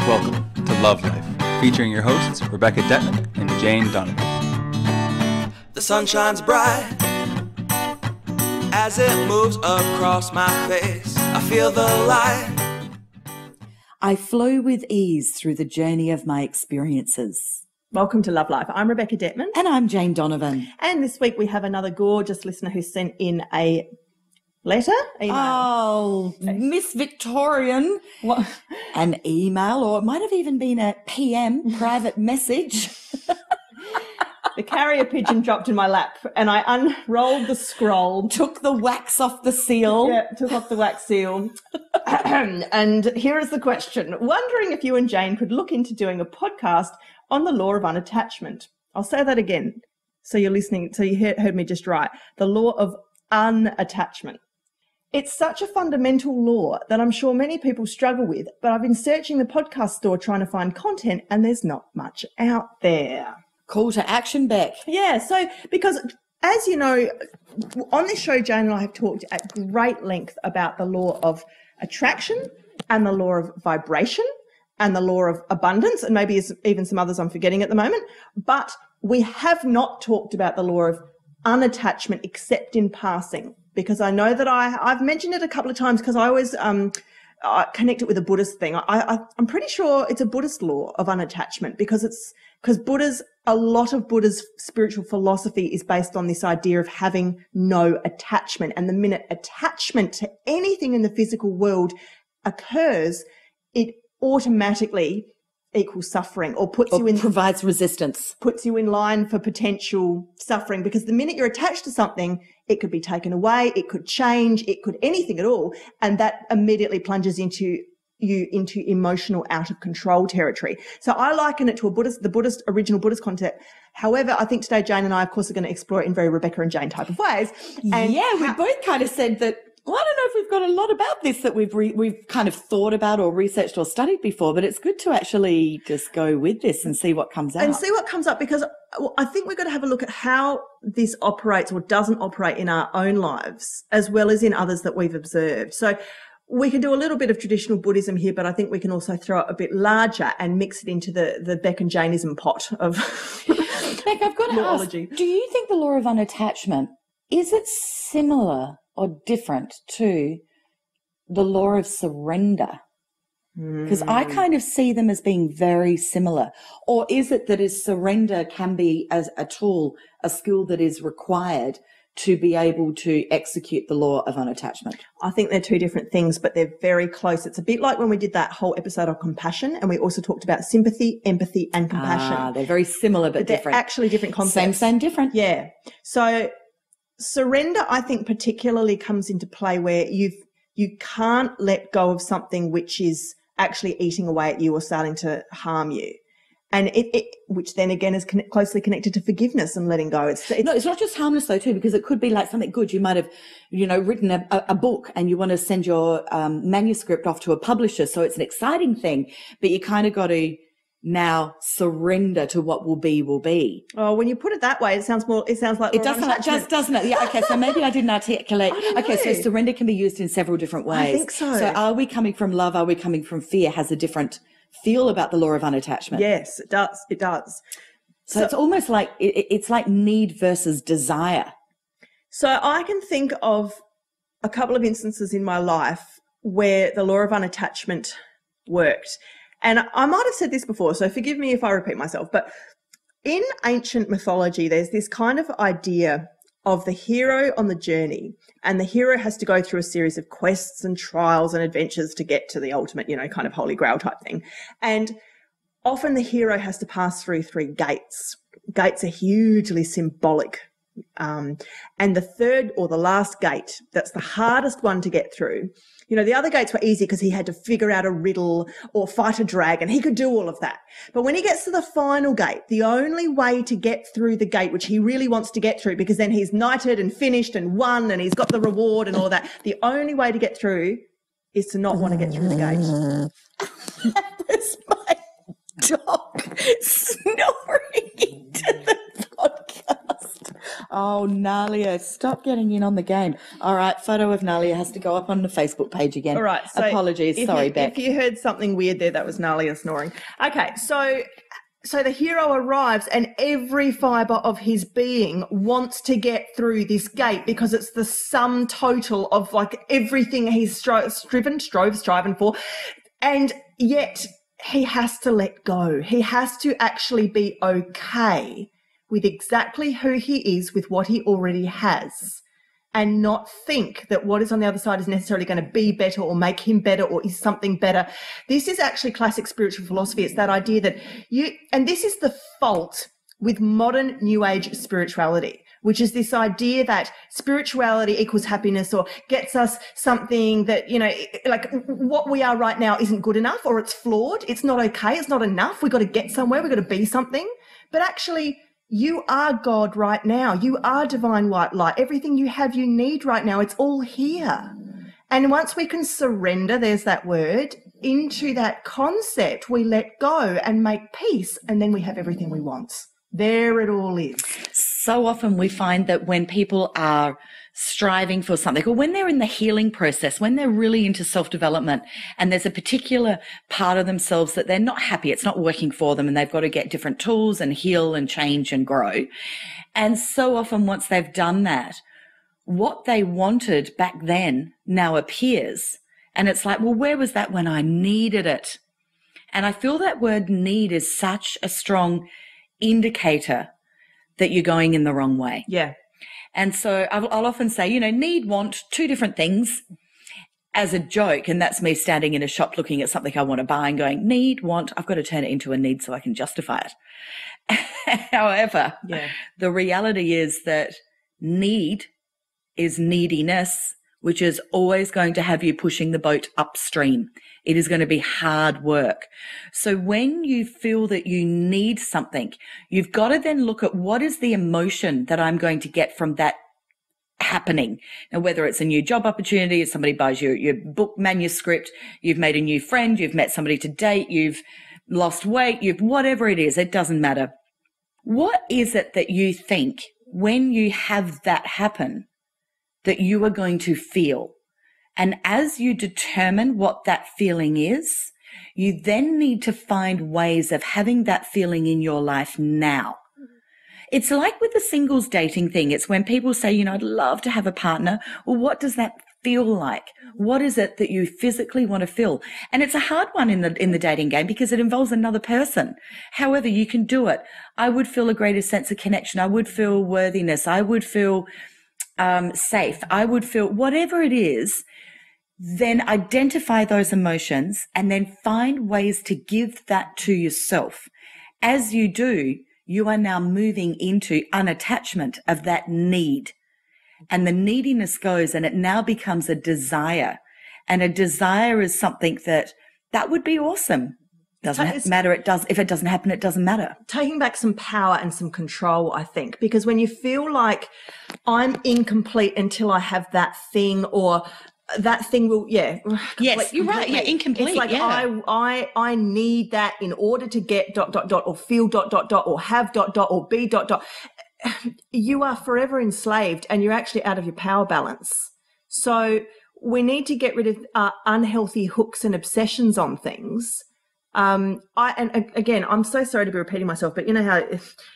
Welcome to Love Life, featuring your hosts Rebecca Detman and Jane Donovan. The sun shines bright as it moves across my face. I feel the light. I flow with ease through the journey of my experiences. Welcome to Love Life. I'm Rebecca Detman. And I'm Jane Donovan. And this week we have another gorgeous listener who sent in a letter, email. Oh, Miss Victorian. What? An email, or it might have even been a PM, private message. The carrier pigeon dropped in my lap and I unrolled the scroll. Took the wax off the seal. Yeah, took off the wax seal. And here is the question. Wondering if you and Jane could look into doing a podcast on the law of unattachment. I'll say that again so you're listening, so you heard me just right. The law of unattachment. It's such a fundamental law that I'm sure many people struggle with, but I've been searching the podcast store trying to find content and there's not much out there. Call to action, Beck. Yeah, so because as you know, on this show, Jane and I have talked at great length about the law of attraction and the law of vibration and the law of abundance, and maybe even some others I'm forgetting at the moment. But we have not talked about the law of unattachment except in passing, because I know that I've mentioned it a couple of times because I always connect it with a Buddhist thing. I'm pretty sure it's a Buddhist law of unattachment because a lot of Buddha's spiritual philosophy is based on this idea of having no attachment. And the minute attachment to anything in the physical world occurs, it automatically equals suffering or provides resistance, puts you in line for potential suffering, because the minute you're attached to something, it could be taken away, it could change, it could anything at all. And that immediately plunges into emotional out of control territory. So I liken it to the original Buddhist concept. However, I think today Jane and I, of course, are going to explore it in very Rebecca and Jane type of ways. And we both kind of said that, well, I don't know if we've got a lot about this that we've kind of thought about or researched or studied before, but it's good to actually just go with this and see what comes out. And see what comes up, because I think we're going to have a look at how this operates or doesn't operate in our own lives, as well as in others that we've observed. So we can do a little bit of traditional Buddhism here, but I think we can also throw it a bit larger and mix it into the Beck and Janeism pot of Beck, I've got to ask, do you think the law of unattachment, is it similar or different to the law of surrender? Because I kind of see them as being very similar. Or is it that surrender can be as a tool, a skill that is required to be able to execute the law of unattachment? I think they're two different things, but they're very close. It's a bit like when we did that whole episode on compassion, and we also talked about sympathy, empathy, and compassion. They're very similar but different. They're actually different concepts. Same, different. Yeah. So surrender, I think, particularly comes into play where you can't let go of something which is actually eating away at you or starting to harm you. And which then again is closely connected to forgiveness and letting go. It's not just harmless though too, because it could be like something good. You might have, written a book and you want to send your manuscript off to a publisher. So it's an exciting thing, but you kind of got to now surrender to what will be, will be. Oh, when you put it that way, it sounds like it doesn't it? Yeah. Okay. So maybe I didn't articulate. Okay. So surrender can be used in several different ways. I think so. So are we coming from love? Are we coming from fear? Has a different feel about the law of unattachment. Yes, it does. It does. So it's almost like it's like need versus desire. So I can think of a couple of instances in my life where the law of unattachment worked. And I might have said this before, so forgive me if I repeat myself, but in ancient mythology, there's this kind of idea of the hero on the journey, and the hero has to go through a series of quests and trials and adventures to get to the ultimate, kind of holy grail type thing. And often the hero has to pass through 3 gates. Gates are hugely symbolic. And the third or the last gate, that's the hardest one to get through. The other gates were easy because he had to figure out a riddle or fight a dragon. He could do all of that. But when he gets to the final gate, the only way to get through the gate, which he really wants to get through because then he's knighted and finished and won and he's got the reward and all that, the only way to get through is to not want to get through the gate. That's my dog snoring into the podcast. Oh, Nalia, stop getting in on the game. All right, photo of Nalia has to go up on the Facebook page again. All right. So apologies. Sorry, Beck. If you heard something weird there, that was Nalia snoring. Okay, so the hero arrives and every fibre of his being wants to get through this gate because it's the sum total of like everything he's striving for. And yet he has to let go. He has to actually be okay with exactly who he is, with what he already has, and not think that what is on the other side is necessarily going to be better or make him better or is something better. This is actually classic spiritual philosophy. It's that idea that and this is the fault with modern New Age spirituality, which is this idea that spirituality equals happiness or gets us something that, you know, like what we are right now isn't good enough, or it's flawed. It's not okay. It's not enough. We've got to get somewhere. We've got to be something. But actually, you are God right now. You are divine white light. Everything you have, you need right now. It's all here. And once we can surrender, there's that word, into that concept, we let go and make peace, and then we have everything we want. There it all is. So often we find that when people are striving for something, or when they're in the healing process, when they're really into self-development and there's a particular part of themselves that they're not happy, it's not working for them, and they've got to get different tools and heal and change and grow. And so often once they've done that, what they wanted back then now appears. And it's like, well, where was that when I needed it? And I feel that word need is such a strong indicator that you're going in the wrong way. Yeah. And so I'll often say, you know, need, want, two different things as a joke. And that's me standing in a shop looking at something I want to buy and going, need, want, I've got to turn it into a need so I can justify it. However, the reality is that need is neediness, which is always going to have you pushing the boat upstream. It is going to be hard work. So when you feel that you need something, you've got to then look at what is the emotion that I'm going to get from that happening. Now, whether it's a new job opportunity, if somebody buys your book manuscript, you've made a new friend, you've met somebody to date, you've lost weight, whatever it is, it doesn't matter. What is it that you think when you have that happen that you are going to feel? And as you determine what that feeling is, you then need to find ways of having that feeling in your life now. It's like with the singles dating thing. It's when people say, you know, I'd love to have a partner. Well, what does that feel like? What is it that you physically want to feel? And it's a hard one in the dating game because it involves another person. However, you can do it. I would feel a greater sense of connection. I would feel worthiness. I would feel safe. I would feel whatever it is. Then identify those emotions and then find ways to give that to yourself. As you do, you are now moving into unattachment of that need. And the neediness goes and it now becomes a desire. And a desire is something that would be awesome. Doesn't matter. If it doesn't happen, it doesn't matter. Taking back some power and some control, I think, because when you feel like I'm incomplete until I have that thing, or that thing will, yes, you're right. Yeah, incomplete. It's like I need that in order to get ... or feel ... or have ... or be ... You are forever enslaved and you're actually out of your power balance. So we need to get rid of unhealthy hooks and obsessions on things. And again, I'm so sorry to be repeating myself, but you know how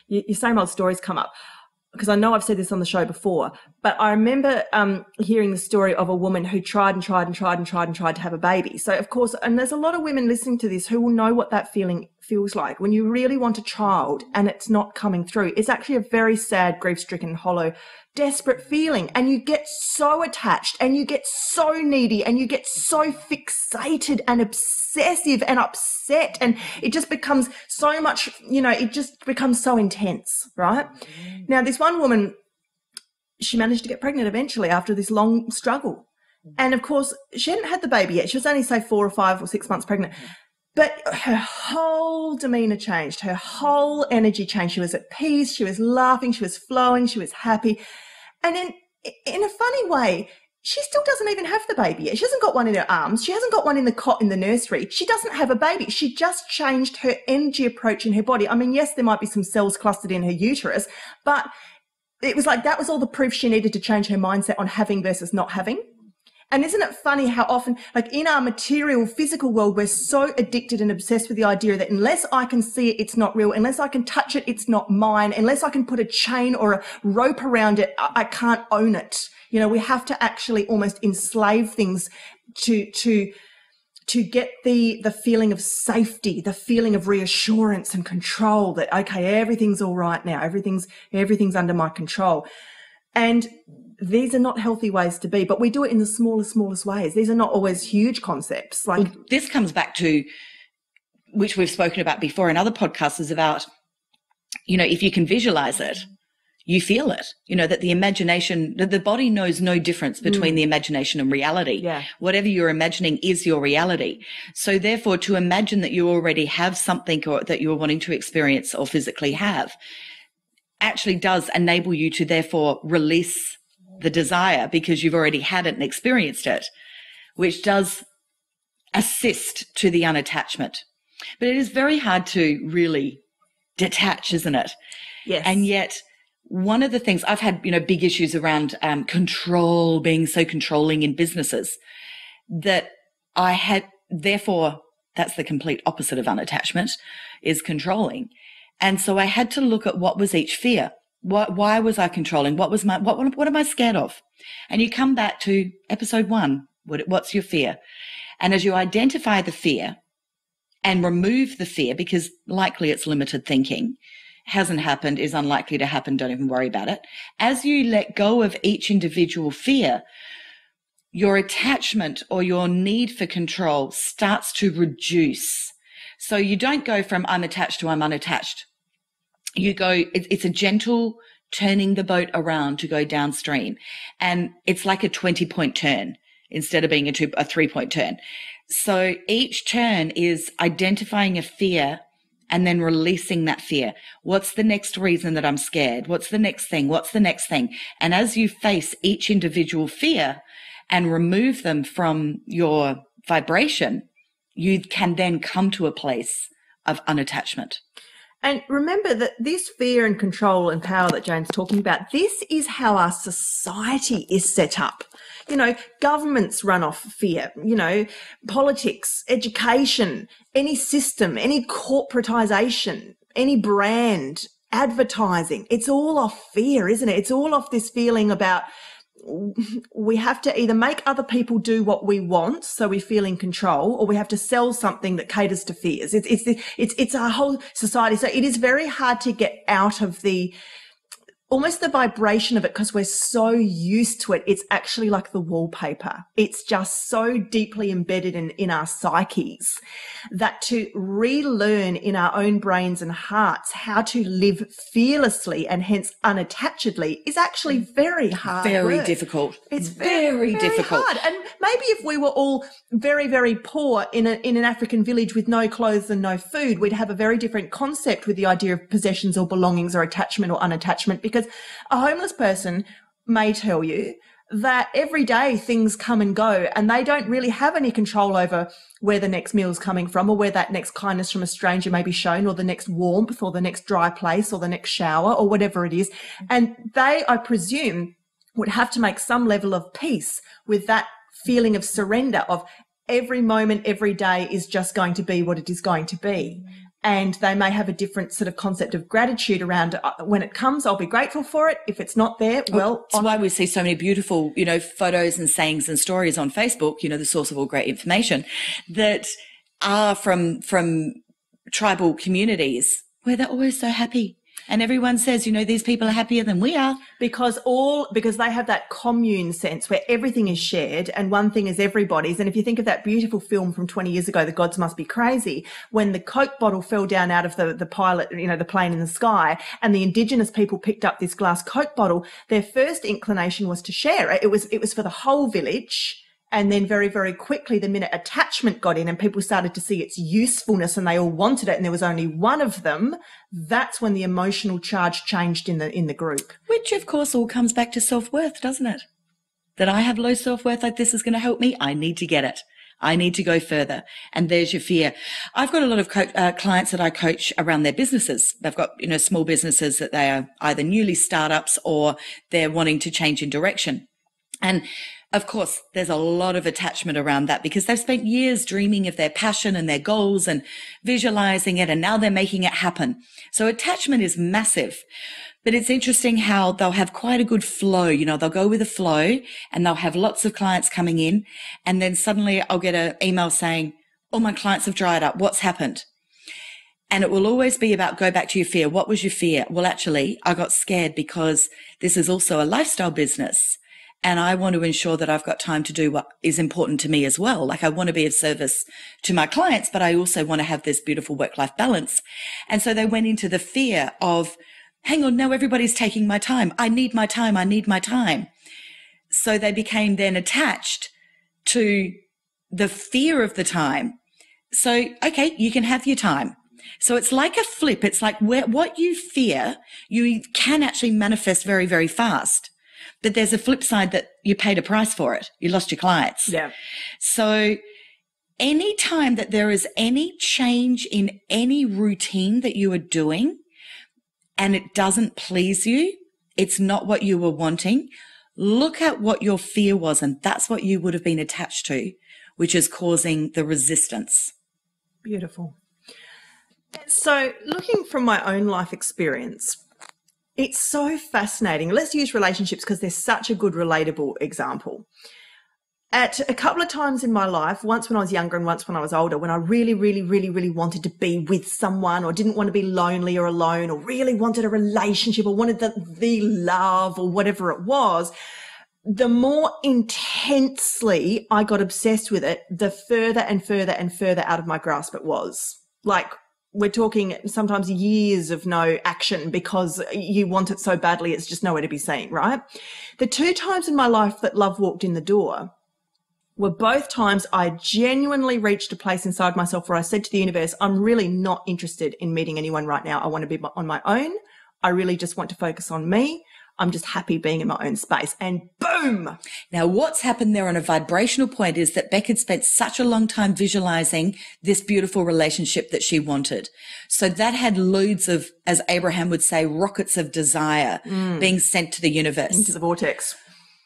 your same old stories come up. Because I know I've said this on the show before, but I remember hearing the story of a woman who tried to have a baby. So, of course, and there's a lot of women listening to this who will know what that feeling feels like. When you really want a child and it's not coming through, it's actually a very sad, grief-stricken, hollow, desperate feeling. And you get so attached and you get so needy and you get so fixated and obsessive and upset, and it just becomes so much, it just becomes so intense, right? Now, this one woman, she managed to get pregnant eventually after this long struggle. And of course, she hadn't had the baby yet. She was only, say, 4 or 5 or 6 months pregnant. But her whole demeanor changed. Her whole energy changed. She was at peace. She was laughing. She was flowing. She was happy. And in a funny way, she still doesn't even have the baby yet. She hasn't got one in her arms. She hasn't got one in the cot in the nursery. She doesn't have a baby. She just changed her energy approach in her body. I mean, yes, there might be some cells clustered in her uterus, but it was like that was all the proof she needed to change her mindset on having versus not having. And isn't it funny how often, like in our material, physical world, we're so addicted and obsessed with the idea that unless I can see it, it's not real. Unless I can touch it, it's not mine. Unless I can put a chain or a rope around it, I can't own it. You know, we have to actually almost enslave things to get the feeling of safety, the feeling of reassurance and control that, okay, everything's all right now. Everything's under my control. And these are not healthy ways to be, but we do it in the smallest ways. These are not always huge concepts. Like, well, this comes back to, which we've spoken about before in other podcasts, is about, you know, if you can visualize it, you feel it, you know, that the imagination, that the body knows no difference between the imagination and reality. Yeah. Whatever you're imagining is your reality. So therefore, to imagine that you already have something or that you're wanting to experience or physically have actually does enable you to therefore release the desire because you've already had it and experienced it, which does assist to the unattachment. But it is very hard to really detach, isn't it? yes. And yet one of the things I've had, you know, big issues around control, being so controlling in businesses that I had, therefore that's the complete opposite of unattachment, is controlling. And so I had to look at what was each fear. Why was I controlling? What am I scared of? And you come back to episode 1. What's your fear? And as you identify the fear and remove the fear, because likely it's limited thinking, hasn't happened, is unlikely to happen, don't even worry about it. As you let go of each individual fear, your attachment or your need for control starts to reduce. So you don't go from I'm attached to I'm unattached. You go, it's a gentle turning the boat around to go downstream. And it's like a 20-point turn instead of being a 3-point turn. So each turn is identifying a fear and then releasing that fear. What's the next reason that I'm scared? What's the next thing? What's the next thing? And as you face each individual fear and remove them from your vibration, you can then come to a place of unattachment. And remember that this fear and control and power that Jane's talking about, this is how our society is set up. You know, governments run off fear, you know, politics, education, any system, any corporatization, any brand, advertising. It's all off fear, isn't it? It's all off this feeling about we have to either make other people do what we want so we feel in control, or we have to sell something that caters to fears. It's our whole society. So it is very hard to get out of almost the vibration of it, because we're so used to it. It's actually like the wallpaper. It's just so deeply embedded in our psyches that to relearn in our own brains and hearts how to live fearlessly and hence unattachedly is actually very hard. Very work. difficult. It's very difficult. hard. And maybe if we were all very, very poor in an African village with no clothes and no food, we'd have a very different concept with the idea of possessions or belongings or attachment or unattachment, because a homeless person may tell you that every day things come and go and they don't really have any control over where the next meal's coming from, or where that next kindness from a stranger may be shown, or the next warmth, or the next dry place, or the next shower, or whatever it is. And they, I presume, would have to make some level of peace with that feeling of surrender of every moment, every day is just going to be what it is going to be. And they may have a different sort of concept of gratitude around when it comes, I'll be grateful for it. If it's not there, well. That's why we see so many beautiful, you know, photos and sayings and stories on Facebook, you know, the source of all great information, that are from tribal communities where they're always so happy. And everyone says, you know, these people are happier than we are. Because they have that commune sense where everything is shared and one thing is everybody's. And if you think of that beautiful film from 20 years ago, The Gods Must Be Crazy, when the Coke bottle fell down out of the pilot, you know, the plane in the sky, and the indigenous people picked up this glass Coke bottle, their first inclination was to share it. It was for the whole village. And then very, very quickly, the minute attachment got in and people started to see its usefulness and they all wanted it and there was only one of them, that's when the emotional charge changed in the group. Which, of course, all comes back to self-worth, doesn't it? That I have low self-worth, like this is going to help me. I need to get it. I need to go further. And there's your fear. I've got a lot of clients that I coach around their businesses. They've got, small businesses that they are either newly startups or they're wanting to change in direction. And of course, there's a lot of attachment around that because they've spent years dreaming of their passion and their goals and visualizing it, and now they're making it happen. So attachment is massive. But it's interesting how they'll have quite a good flow. They'll go with a flow and they'll have lots of clients coming in. And then suddenly I'll get an email saying, all my clients have dried up. What's happened? And it will always be about go back to your fear. What was your fear? Well, actually, I got scared because this is also a lifestyle business. And I want to ensure that I've got time to do what is important to me as well. Like I want to be of service to my clients, but I also want to have this beautiful work-life balance. And so they went into the fear of, hang on, no, everybody's taking my time. I need my time. I need my time. So they became then attached to the fear of the time. So, okay, you can have your time. So it's like a flip. It's like what you fear, you can actually manifest very, very fast. But there's a flip side that you paid a price for it. You lost your clients. Yeah. So any time that there is any change in any routine that you are doing and it doesn't please you, it's not what you were wanting, look at what your fear was, and that's what you would have been attached to, which is causing the resistance. Beautiful. So looking from my own life experience, it's so fascinating. Let's use relationships because they're such a good relatable example. At a couple of times in my life, once when I was younger and once when I was older, when I really, really, really, really wanted to be with someone or didn't want to be lonely or alone or really wanted a relationship or wanted the love or whatever it was, the more intensely I got obsessed with it, the further and further and further out of my grasp it was. Like, we're talking sometimes years of no action because you want it so badly, it's just nowhere to be seen, right? The 2 times in my life that love walked in the door were both times I genuinely reached a place inside myself where I said to the universe, I'm really not interested in meeting anyone right now. I want to be on my own. I really just want to focus on me. I'm just happy being in my own space. And boom. Now, what's happened there on a vibrational point is that Beck had spent such a long time visualizing this beautiful relationship that she wanted. So that had loads of, as Abraham would say, rockets of desire being sent to the universe. Into the vortex.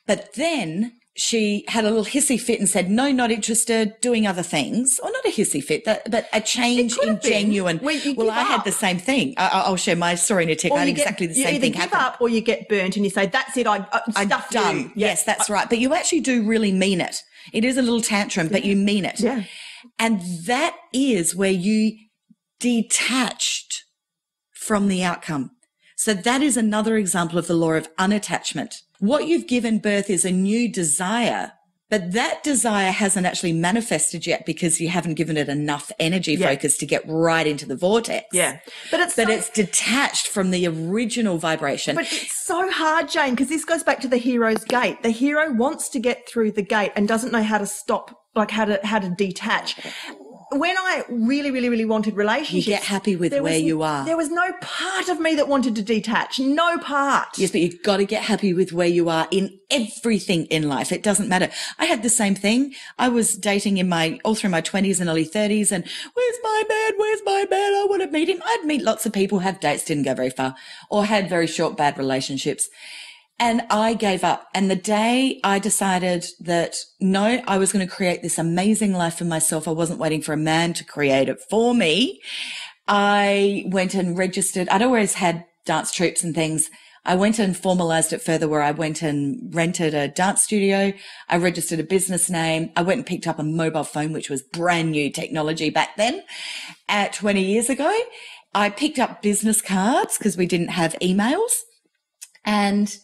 But then she had a little hissy fit and said, no, not interested, doing other things. Or not a hissy fit, but a change in genuine. Well, I had the same thing. I'll share my story in a tick. I had exactly the same thing happen. You either give up or you get burnt and you say, that's it, I'm done. You. Yes, that's right. But you actually do really mean it. It is a little tantrum, but you mean it. Yeah. And that is where you detached from the outcome. So that is another example of the law of unattachment. What you've given birth is a new desire, but that desire hasn't actually manifested yet because you haven't given it enough energy focus to get right into the vortex. Yeah. But it's detached from the original vibration. But it's so hard, Jane, because this goes back to the hero's gate. The hero wants to get through the gate and doesn't know how to stop, like how to detach. When I really, really, really wanted relationships, you get happy with where you are. There was no part of me that wanted to detach. No part. Yes, but you've got to get happy with where you are in everything in life. It doesn't matter. I had the same thing. I was dating all through my 20s and early 30s, and where's my man? Where's my man? I want to meet him. I'd meet lots of people, have dates, didn't go very far, or had very short, bad relationships. And I gave up. And the day I decided that, no, I was going to create this amazing life for myself, I wasn't waiting for a man to create it for me. I went and registered. I'd always had dance troupes and things. I went and formalized it further where I went and rented a dance studio. I registered a business name. I went and picked up a mobile phone, which was brand new technology back then, 20 years ago. I picked up business cards because we didn't have emails. And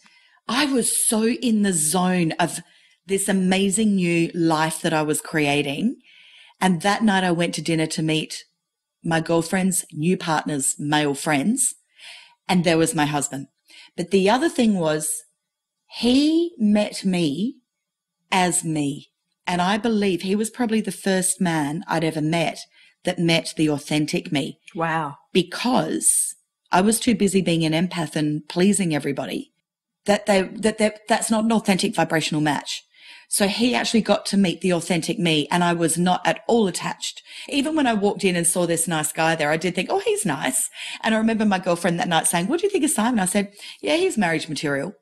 I was so in the zone of this amazing new life that I was creating. And that night I went to dinner to meet my girlfriend's new partner's male friends. And there was my husband. But the other thing was he met me as me. And I believe he was probably the first man I'd ever met that met the authentic me. Wow. Because I was too busy being an empath and pleasing everybody. That's not an authentic vibrational match. So he actually got to meet the authentic me, and I was not at all attached. Even when I walked in and saw this nice guy there, I did think, oh, he's nice. And I remember my girlfriend that night saying, what do you think of Simon? I said, yeah, he's marriage material.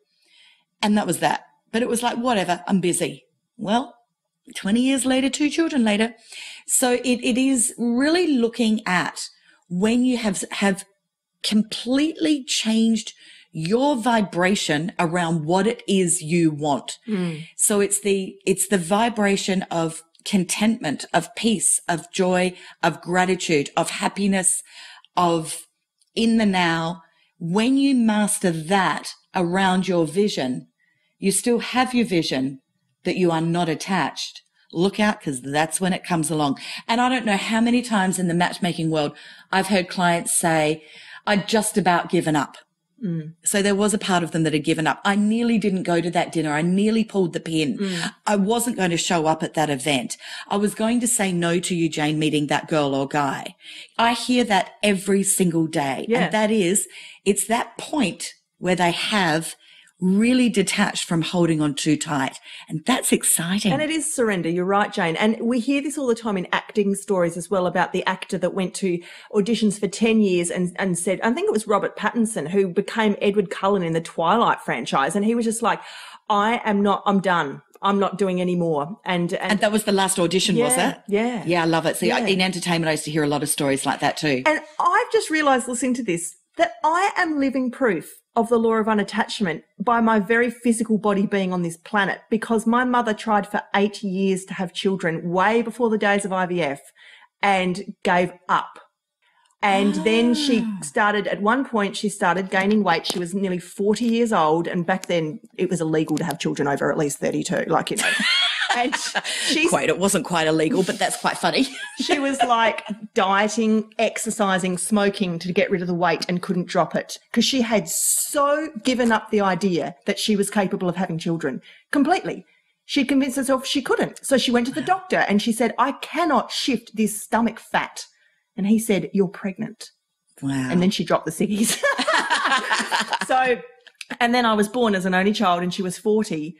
And that was that. But it was like, whatever, I'm busy. Well, 20 years later, 2 children later. So it is really looking at when you have completely changed your vibration around what it is you want. So it's the vibration of contentment, of peace, of joy, of gratitude, of happiness, of in the now. When you master that around your vision, you still have your vision, but you are not attached. Look out, because that's when it comes along. And I don't know how many times in the matchmaking world I've heard clients say, I'd just about given up. So there was a part of them that had given up. I nearly didn't go to that dinner. I nearly pulled the pin. I wasn't going to show up at that event. I was going to say no to you, Jane, meeting that girl or guy. I hear that every single day. Yeah. And that is, it's that point where they have really detached from holding on too tight. And that's exciting. And it is surrender. You're right, Jane. And we hear this all the time in acting stories as well about the actor that went to auditions for 10 years and said, I think it was Robert Pattinson, who became Edward Cullen in the Twilight franchise. And he was just like, I'm done. I'm not doing any more. And that was the last audition, was it? Yeah. Yeah, I love it. See, Yeah. in entertainment, I used to hear a lot of stories like that too. And I've just realised, listening to this, that I am living proof of the law of unattachment by my very physical body being on this planet, because my mother tried for 8 years to have children way before the days of IVF and gave up. And then she started, at one point, she started gaining weight. She was nearly 40 years old. And back then it was illegal to have children over at least 32, like, you know. And it wasn't quite illegal, but that's quite funny. She was like dieting, exercising, smoking to get rid of the weight and couldn't drop it because she had so given up the idea that she was capable of having children completely. She convinced herself she couldn't. So she went to the doctor and she said, I cannot shift this stomach fat. And he said, you're pregnant. Wow. And then she dropped the ciggies. And then I was born as an only child and she was 40.